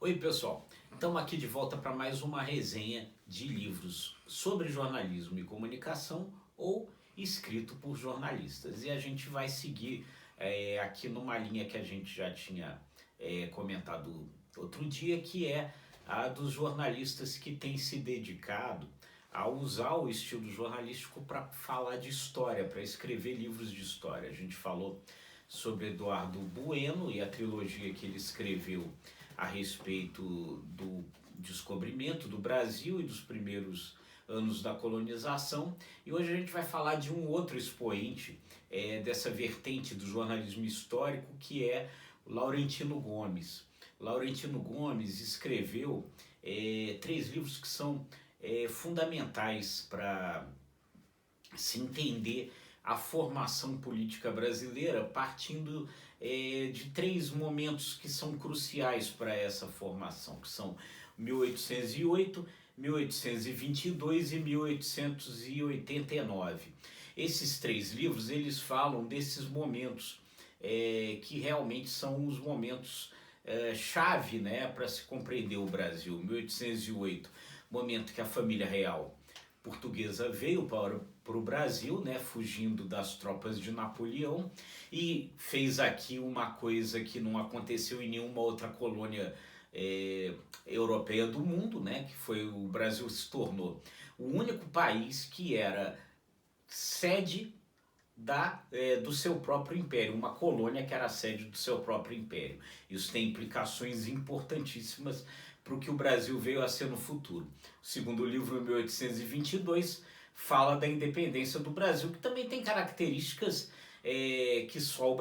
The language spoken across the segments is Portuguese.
Oi pessoal, estamos aqui de volta para mais uma resenha de livros sobre jornalismo e comunicação ou escrito por jornalistas. E a gente vai seguir aqui numa linha que a gente já tinha comentado outro dia, que é a dos jornalistas que têm se dedicado a usar o estilo jornalístico para falar de história, para escrever livros de história. A gente falou sobre Eduardo Bueno e a trilogia que ele escreveu a respeito do descobrimento do Brasil e dos primeiros anos da colonização. E hoje a gente vai falar de um outro expoente dessa vertente do jornalismo histórico, que é o Laurentino Gomes. Laurentino Gomes escreveu três livros que são fundamentais para se entender a formação política brasileira, partindo de três momentos que são cruciais para essa formação, que são 1808, 1822 e 1889. Esses três livros eles falam desses momentos que realmente são os momentos chave, né, para se compreender o Brasil. 1808, momento que a família real portuguesa veio para o Brasil, né, fugindo das tropas de Napoleão, e fez aqui uma coisa que não aconteceu em nenhuma outra colônia europeia do mundo, né, que foi o Brasil se tornou o único país que era sede do seu próprio império, uma colônia que era a sede do seu próprio império. Isso tem implicações importantíssimas para o que o Brasil veio a ser no futuro. O segundo livro, em 1822, fala da independência do Brasil, que também tem características que só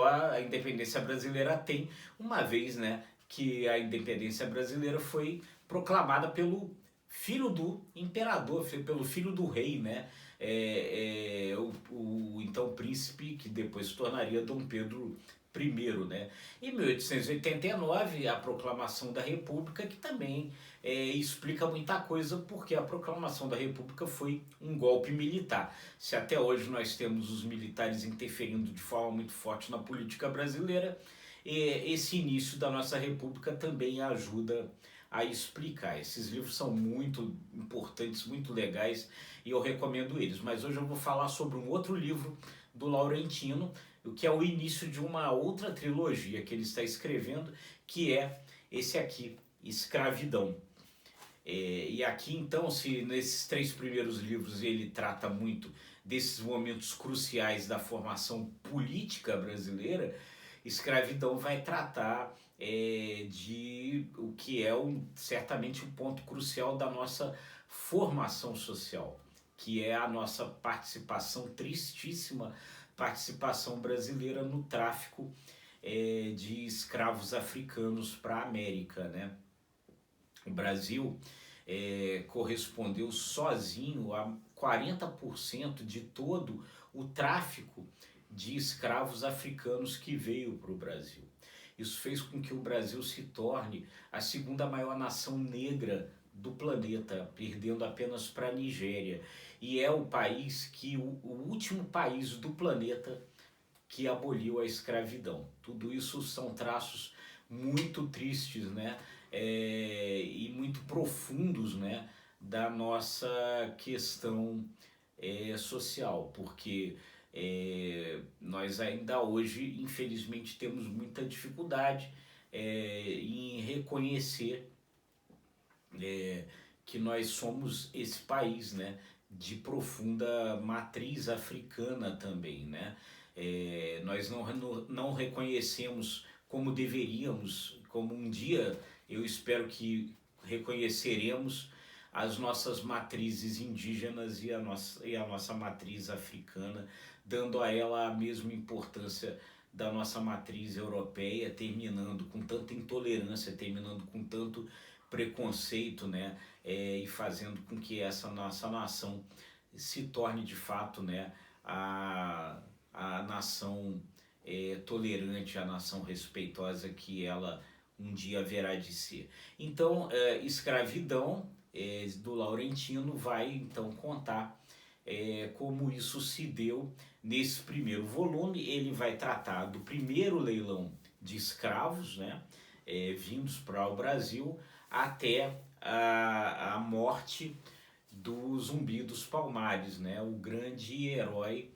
a independência brasileira tem, uma vez, né, que a independência brasileira foi proclamada pelo filho do imperador, pelo filho do rei, né? O então príncipe que depois se tornaria Dom Pedro I, né? Em 1889, a proclamação da República, que também explica muita coisa, porque a proclamação da República foi um golpe militar. Se até hoje nós temos os militares interferindo de forma muito forte na política brasileira, esse início da nossa República também ajuda a explicar. Esses livros são muito importantes, muito legais, e eu recomendo eles. Mas hoje eu vou falar sobre um outro livro do Laurentino, o que é o início de uma outra trilogia que ele está escrevendo, que é esse aqui, Escravidão. E aqui então, se nesses três primeiros livros ele trata muito desses momentos cruciais da formação política brasileira, Escravidão vai tratar de o que é certamente um ponto crucial da nossa formação social, que é a nossa participação, tristíssima participação brasileira no tráfico de escravos africanos para a América, né? O Brasil correspondeu sozinho a 40% de todo o tráfico de escravos africanos que veio para o Brasil. Isso fez com que o Brasil se torne a segunda maior nação negra do planeta, perdendo apenas para a Nigéria. E é o país o último país do planeta que aboliu a escravidão. Tudo isso são traços muito tristes, né? E muito profundos, né, da nossa questão social, porque nós ainda hoje, infelizmente, temos muita dificuldade em reconhecer que nós somos esse país, né, de profunda matriz africana também, né? Nós não reconhecemos como deveríamos, como um dia eu espero que reconheceremos as nossas matrizes indígenas e a nossa matriz africana, dando a ela a mesma importância da nossa matriz europeia, terminando com tanta intolerância, terminando com tanto preconceito, né? E fazendo com que essa nossa nação se torne de fato, né, a nação tolerante, a nação respeitosa que ela um dia haverá de ser. Então, Escravidão, do Laurentino, vai então contar como isso se deu nesse primeiro volume. Ele vai tratar do primeiro leilão de escravos, né? vindos para o Brasil, até a morte do Zumbi dos Palmares, né? O grande herói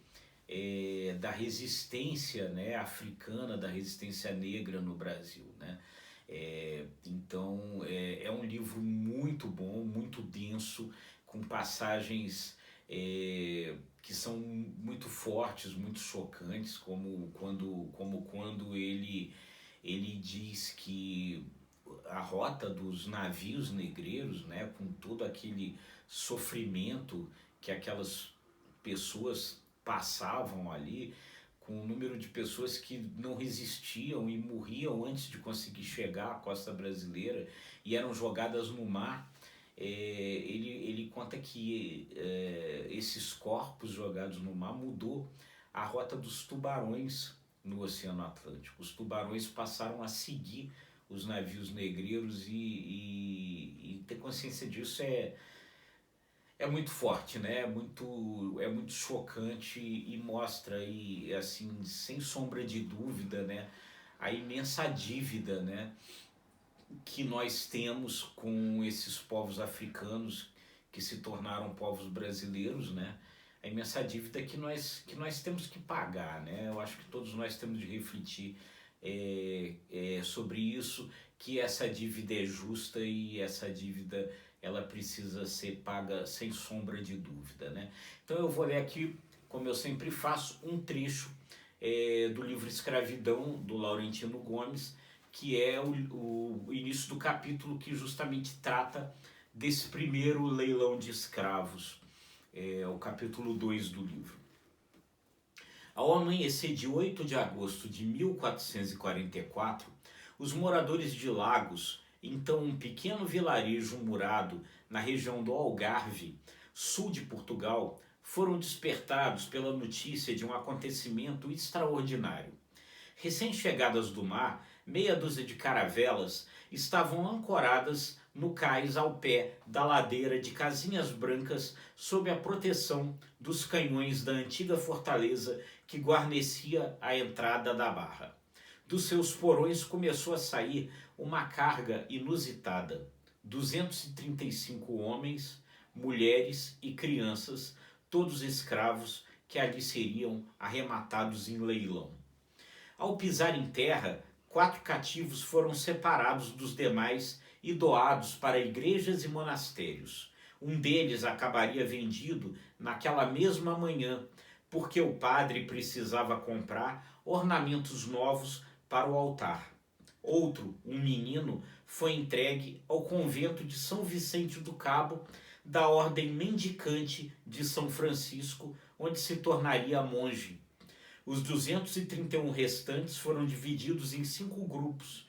da resistência, né, africana, da resistência negra no Brasil, né? Então é um livro muito bom, muito denso, com passagens que são muito fortes, muito chocantes, como quando ele diz que a rota dos navios negreiros, né, com todo aquele sofrimento que aquelas pessoas passavam ali, com o número de pessoas que não resistiam e morriam antes de conseguir chegar à costa brasileira e eram jogadas no mar. Ele conta que esses corpos jogados no mar mudou a rota dos tubarões no Oceano Atlântico. Os tubarões passaram a seguir os navios negreiros e ter consciência disso é muito forte, né? É muito chocante e mostra aí, assim, sem sombra de dúvida, né, a imensa dívida, né, que nós temos com esses povos africanos que se tornaram povos brasileiros, né? A imensa dívida que nós temos que pagar, né? Eu acho que todos nós temos de refletir sobre isso, que essa dívida é justa e essa dívida ela precisa ser paga sem sombra de dúvida, né? Então eu vou ler aqui, como eu sempre faço, um trecho do livro Escravidão, do Laurentino Gomes, que é o início do capítulo que justamente trata desse primeiro leilão de escravos, o capítulo 2 do livro. Ao amanhecer de 8 de agosto de 1444, os moradores de Lagos, então um pequeno vilarejo murado na região do Algarve, sul de Portugal, foram despertados pela notícia de um acontecimento extraordinário. Recém-chegadas do mar, meia dúzia de caravelas estavam ancoradas no cais ao pé da ladeira de Casinhas Brancas, sob a proteção dos canhões da antiga fortaleza que guarnecia a entrada da barra. Dos seus porões começou a sair uma carga inusitada: 235 homens, mulheres e crianças, todos escravos que ali seriam arrematados em leilão. Ao pisar em terra, 4 cativos foram separados dos demais e doados para igrejas e monastérios. Um deles acabaria vendido naquela mesma manhã, porque o padre precisava comprar ornamentos novos para o altar. Outro, um menino, foi entregue ao convento de São Vicente do Cabo, da ordem mendicante de São Francisco, onde se tornaria monge. Os 231 restantes foram divididos em 5 grupos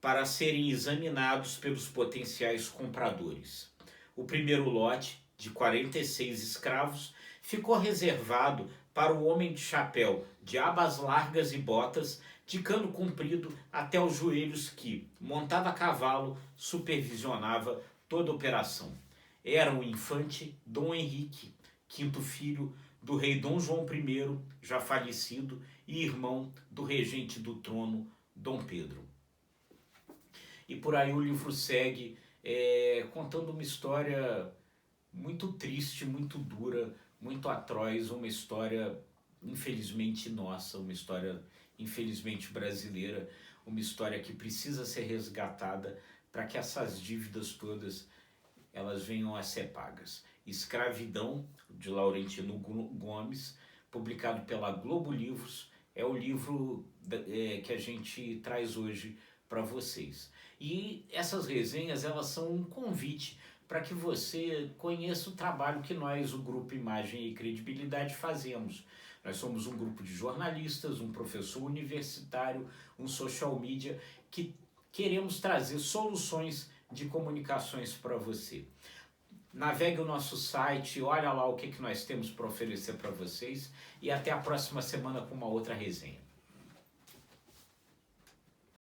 para serem examinados pelos potenciais compradores. O primeiro lote, de 46 escravos, ficou reservado para o homem de chapéu, de abas largas e botas, de cano comprido até os joelhos que, montado a cavalo, supervisionava toda a operação. Era o infante Dom Henrique, quinto filho do rei Dom João I, já falecido, e irmão do regente do trono, Dom Pedro. E por aí o livro segue contando uma história muito triste, muito dura, muito atroz, uma história infelizmente nossa, uma história infelizmente brasileira, uma história que precisa ser resgatada para que essas dívidas todas elas venham a ser pagas. Escravidão, de Laurentino Gomes, publicado pela Globo Livros, é o livro que a gente traz hoje para vocês. E essas resenhas, elas são um convite para que você conheça o trabalho que nós, o Grupo Imagem e Credibilidade, fazemos. Nós somos um grupo de jornalistas, um professor universitário, um social media, que queremos trazer soluções de comunicações para você. Navegue o nosso site, olha lá o que nós temos para oferecer para vocês e até a próxima semana com uma outra resenha.